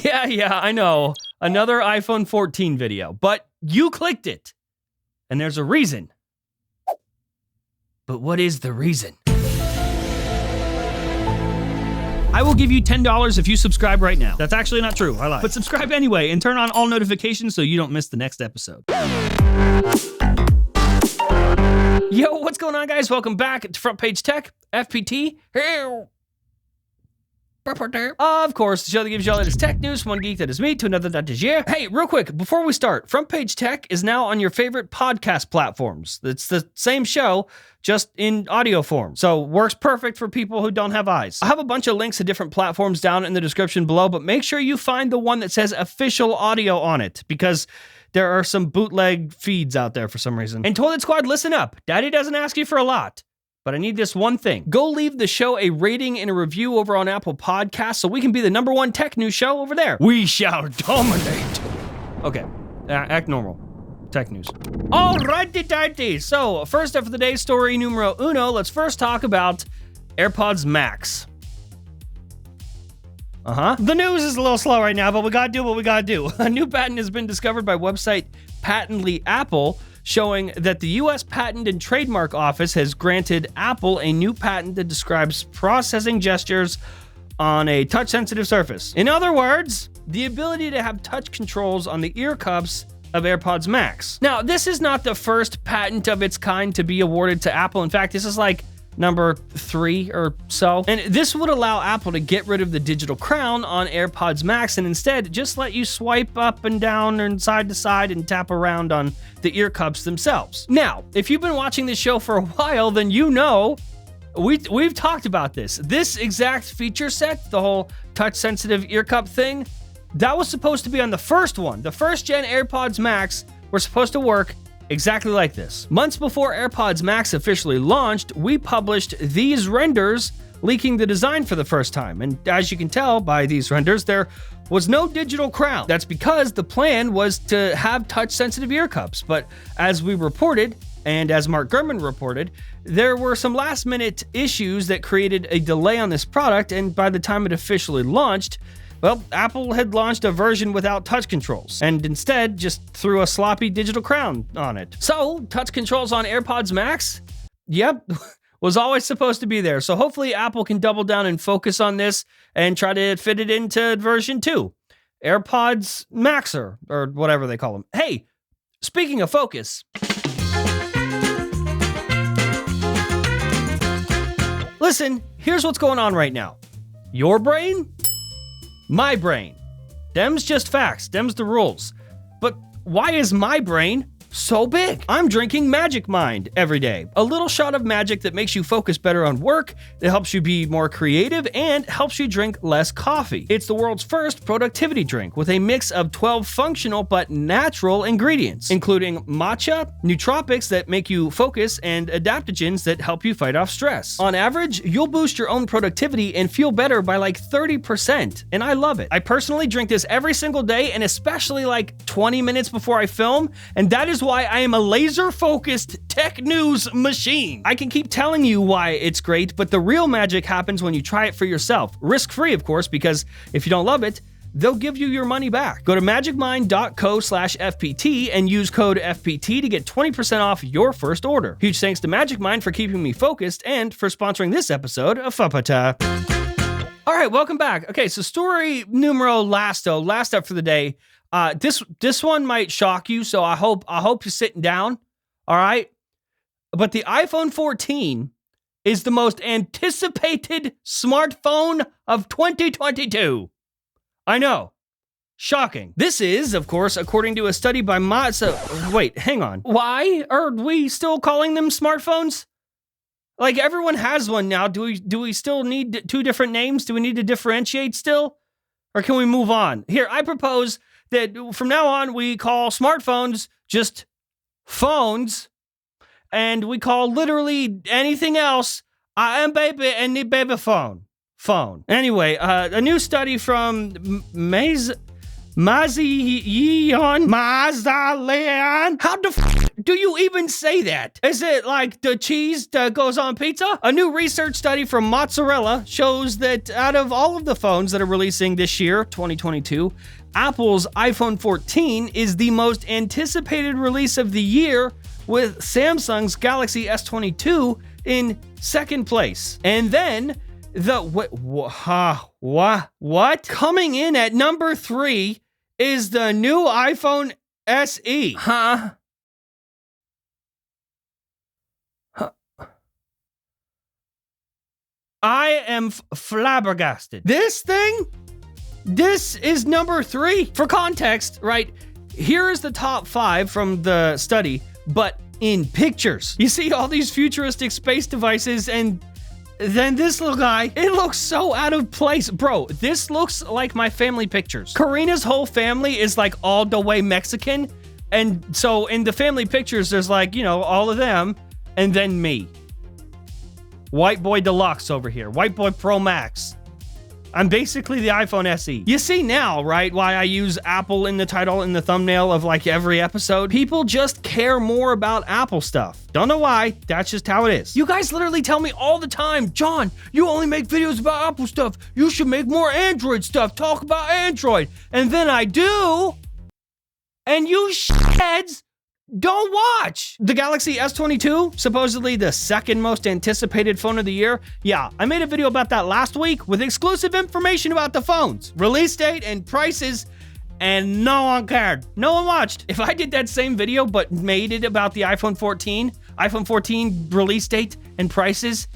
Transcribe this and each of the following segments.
Yeah, I know. Another iPhone 14 video, but you clicked it. And there's a reason. But what is the reason? I will give you $10 if you subscribe right now. That's actually not true, I lied. But subscribe anyway and turn on all notifications so you don't miss the next episode. Yo, what's going on, guys? Welcome back to Front Page Tech, FPT. Of course, the show that gives you all the latest tech news from one geek that is me to another that is you. Hey, real quick, before we start, Front Page Tech is now on your favorite podcast platforms. It's the same show, just in audio form. So works perfect for people who don't have eyes. I have a bunch of links to different platforms down in the description below, but make sure you find the one that says official audio on it, because there are some bootleg feeds out there for some reason. And Toilet Squad, listen up. Daddy doesn't ask you for a lot, but I need this one thing. Go leave the show a rating and a review over on Apple Podcasts so we can be the #1 tech news show over there. We shall dominate. Okay, act normal. Tech news. Alrighty-tighty. So, first up for the day, story numero uno. Let's first talk about AirPods Max. The news is a little slow right now, but we gotta do what we gotta do. A new patent has been discovered by website Patently Apple, showing that the U.S. Patent and Trademark Office has granted Apple a new patent that describes processing gestures on a touch-sensitive surface. In other words, the ability to have touch controls on the ear cups of AirPods Max. Now, this is not the first patent of its kind to be awarded to Apple. In fact, this is like number 3 or so. And this would allow Apple to get rid of the digital crown on AirPods Max and instead just let you swipe up and down and side to side and tap around on the ear cups themselves. Now, if you've been watching this show for a while, then you know we've talked about this. This exact feature set, the whole touch-sensitive ear cup thing, that was supposed to be on the first one. The first gen AirPods Max were supposed to work exactly like this. Months before AirPods Max officially launched, we published these renders leaking the design for the first time. And as you can tell by these renders, there was no digital crown. That's because the plan was to have touch-sensitive ear cups. But as we reported, and as Mark Gurman reported, there were some last-minute issues that created a delay on this product, and by the time it officially launched, well, Apple had launched a version without touch controls, and instead just threw a sloppy digital crown on it. So, touch controls on AirPods Max? Yep, was always supposed to be there. So hopefully Apple can double down and focus on this and try to fit it into version 2. AirPods Maxer, or whatever they call them. Hey, speaking of focus, listen, here's what's going on right now. Your brain? My brain. Them's just facts. Them's the rules. But why is my brain so big? I'm drinking Magic Mind every day. A little shot of magic that makes you focus better on work, that helps you be more creative, and helps you drink less coffee. It's the world's first productivity drink with a mix of 12 functional but natural ingredients, including matcha, nootropics that make you focus, and adaptogens that help you fight off stress. On average, you'll boost your own productivity and feel better by like 30%, and I love it. I personally drink this every single day, and especially like 20 minutes before I film, and that is why I am a laser-focused tech news machine. I can keep telling you why it's great, but the real magic happens when you try it for yourself. Risk-free, of course, because if you don't love it, they'll give you your money back. Go to magicmind.co/FPT and use code FPT to get 20% off your first order. Huge thanks to Magic Mind for keeping me focused and for sponsoring this episode of Fapata. All right, welcome back. Okay, so story numero last up for the day. This one might shock you, so I hope you're sitting down. All right, but the iPhone 14 is the most anticipated smartphone of 2022. I know, shocking. This is, of course, according to a study by wait, hang on. Why are we still calling them smartphones? Like, everyone has one now. Do we still need 2 different names? Do we need to differentiate still, or can we move on? Here, I propose that from now on, we call smartphones just phones, and we call literally anything else, I am baby and the baby phone. Anyway, a new study from Mazion? Mazaleon? How the do you even say that? Is it like the cheese that goes on pizza? A new research study from Mozzarella shows that out of all of the phones that are releasing this year, 2022, Apple's iPhone 14 is the most anticipated release of the year, with Samsung's Galaxy S22 in second place. And then what? Coming in at number 3 is the new iPhone SE. I am flabbergasted. This is number 3. For context, right? Here is the top 5 from the study, but in pictures. You see all these futuristic space devices, and then this little guy, it looks so out of place. Bro, this looks like my family pictures. Karina's whole family is like all the way Mexican, and so in the family pictures, there's like, you know, all of them, and then me. White boy deluxe over here. White boy Pro Max. I'm basically the iPhone SE. You see now, right, why I use Apple in the title and the thumbnail of like every episode? People just care more about Apple stuff. Don't know why, that's just how it is. You guys literally tell me all the time, John, you only make videos about Apple stuff. You should make more Android stuff. Talk about Android. And then I do, and you shitheads don't watch. The Galaxy S22, supposedly the second most anticipated phone of the year. Yeah, I made a video about that last week with exclusive information about the phones, release date, and prices, and no one cared. No one watched. If I did that same video but made it about the iPhone 14 release date and prices,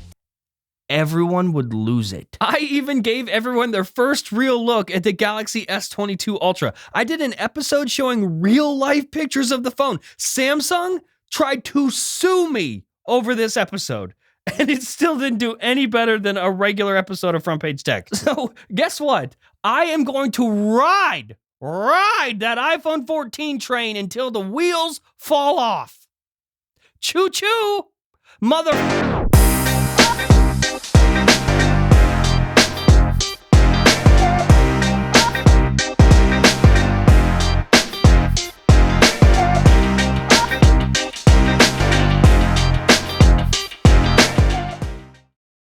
everyone would lose it. I even gave everyone their first real look at the Galaxy S22 Ultra. I did an episode showing real-life pictures of the phone. Samsung tried to sue me over this episode, and it still didn't do any better than a regular episode of Front Page Tech. So, guess what? I am going to ride that iPhone 14 train until the wheels fall off. Choo-choo, mother...